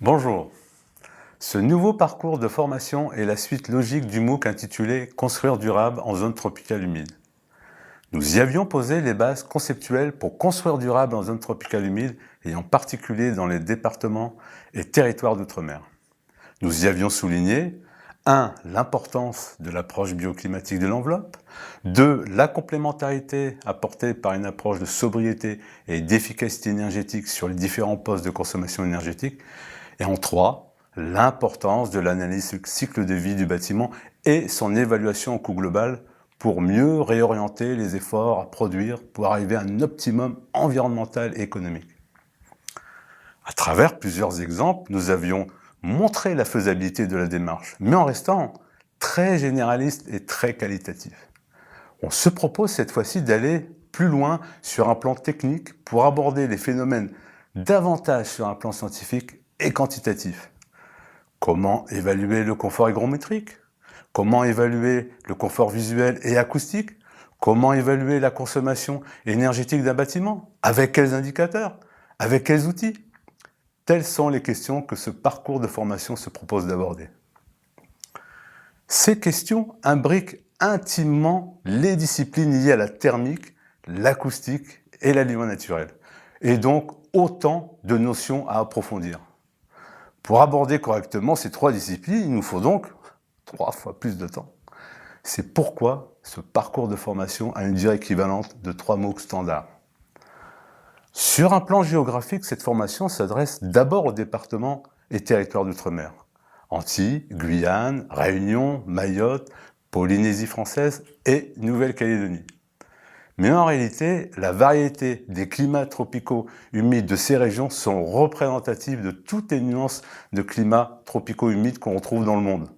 Bonjour. Ce nouveau parcours de formation est la suite logique du MOOC intitulé « Construire durable en zone tropicale humide ». Nous y avions posé les bases conceptuelles pour construire durable en zone tropicale humide et en particulier dans les départements et territoires d'outre-mer. Nous y avions souligné 1. L'importance de l'approche bioclimatique de l'enveloppe, 2. La complémentarité apportée par une approche de sobriété et d'efficacité énergétique sur les différents postes de consommation énergétique, et en 3. L'importance de l'analyse cycle de vie du bâtiment et son évaluation au coût global pour mieux réorienter les efforts à produire pour arriver à un optimum environnemental et économique. À travers plusieurs exemples, nous avions montré la faisabilité de la démarche, mais en restant très généraliste et très qualitatif. On se propose cette fois-ci d'aller plus loin sur un plan technique pour aborder les phénomènes davantage sur un plan scientifique et quantitatif. Comment évaluer le confort hygrométrique? Comment évaluer le confort visuel et acoustique? Comment évaluer la consommation énergétique d'un bâtiment? Avec quels indicateurs? Avec quels outils? Telles sont les questions que ce parcours de formation se propose d'aborder. Ces questions imbriquent intimement les disciplines liées à la thermique, l'acoustique et l'aliment naturel, et donc autant de notions à approfondir. Pour aborder correctement ces trois disciplines, il nous faut donc 3 fois plus de temps. C'est pourquoi ce parcours de formation a une durée équivalente de 3 MOOC standards. Sur un plan géographique, cette formation s'adresse d'abord aux départements et territoires d'outre-mer. Antilles, Guyane, Réunion, Mayotte, Polynésie française et Nouvelle-Calédonie. Mais en réalité, la variété des climats tropicaux humides de ces régions sont représentatives de toutes les nuances de climats tropicaux humides qu'on retrouve dans le monde.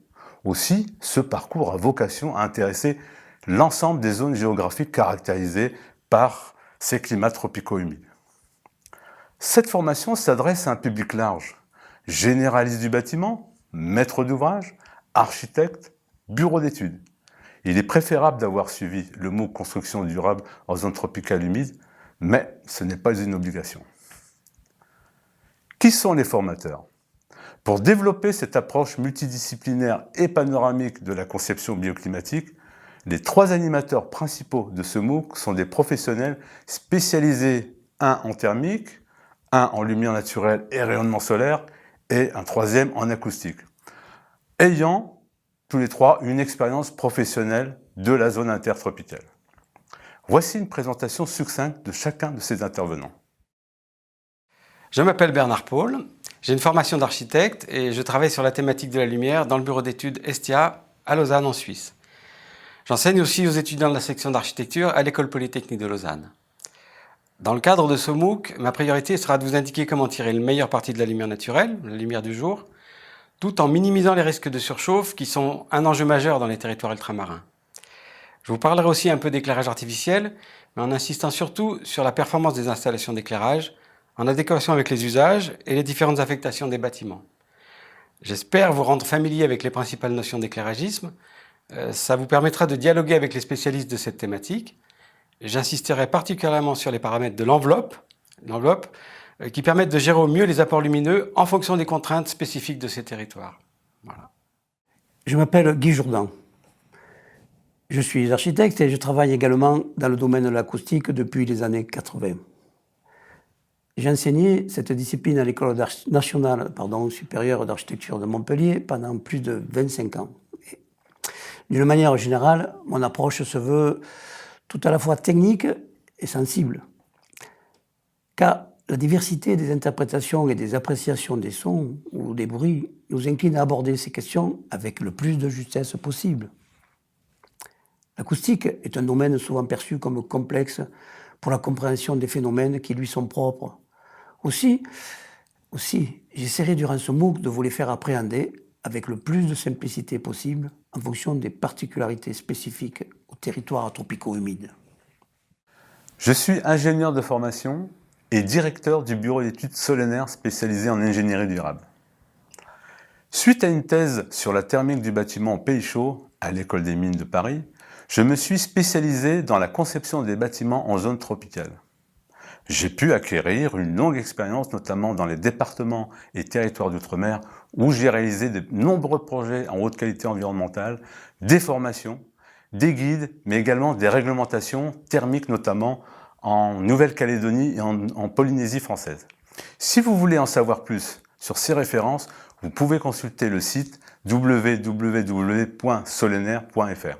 Aussi, ce parcours a vocation à intéresser l'ensemble des zones géographiques caractérisées par ces climats tropicaux humides. Cette formation s'adresse à un public large, généraliste du bâtiment, maître d'ouvrage, architecte, bureau d'études. Il est préférable d'avoir suivi le MOOC Construction durable en zone tropicale humide, mais ce n'est pas une obligation. Qui sont les formateurs? Pour développer cette approche multidisciplinaire et panoramique de la conception bioclimatique, les 3 animateurs principaux de ce MOOC sont des professionnels spécialisés, un en thermique, un en lumière naturelle et rayonnement solaire, et un 3e en acoustique, ayant tous les 3 une expérience professionnelle de la zone intertropicale. Voici une présentation succincte de chacun de ces intervenants. Je m'appelle Bernard Paul, j'ai une formation d'architecte et je travaille sur la thématique de la lumière dans le bureau d'études Estia à Lausanne en Suisse. J'enseigne aussi aux étudiants de la section d'architecture à l'École Polytechnique de Lausanne. Dans le cadre de ce MOOC, ma priorité sera de vous indiquer comment tirer le meilleur parti de la lumière naturelle, la lumière du jour, tout en minimisant les risques de surchauffe qui sont un enjeu majeur dans les territoires ultramarins. Je vous parlerai aussi un peu d'éclairage artificiel, mais en insistant surtout sur la performance des installations d'éclairage, en adéquation avec les usages et les différentes affectations des bâtiments. J'espère vous rendre familier avec les principales notions d'éclairagisme. Ça vous permettra de dialoguer avec les spécialistes de cette thématique. J'insisterai particulièrement sur les paramètres de l'enveloppe, qui permettent de gérer au mieux les apports lumineux en fonction des contraintes spécifiques de ces territoires. Voilà. Je m'appelle Guy Jourdan. Je suis architecte et je travaille également dans le domaine de l'acoustique depuis les années 80. J'ai enseigné cette discipline à l'École nationale supérieure d'architecture de Montpellier pendant plus de 25 ans. D'une manière générale, mon approche se veut tout à la fois technique et sensible. Car la diversité des interprétations et des appréciations des sons ou des bruits nous incline à aborder ces questions avec le plus de justesse possible. L'acoustique est un domaine souvent perçu comme complexe pour la compréhension des phénomènes qui lui sont propres. Aussi, j'essaierai durant ce MOOC de vous les faire appréhender avec le plus de simplicité possible en fonction des particularités spécifiques aux territoires tropicaux humides. Je suis ingénieur de formation et directeur du bureau d'études Solenaire spécialisé en ingénierie durable. Suite à une thèse sur la thermique du bâtiment en pays chaud à l'École des mines de Paris, je me suis spécialisé dans la conception des bâtiments en zone tropicale. J'ai pu acquérir une longue expérience, notamment dans les départements et territoires d'outre-mer, où j'ai réalisé de nombreux projets en haute qualité environnementale, des formations, des guides, mais également des réglementations thermiques, notamment en Nouvelle-Calédonie et en Polynésie française. Si vous voulez en savoir plus sur ces références, vous pouvez consulter le site www.solenaire.fr.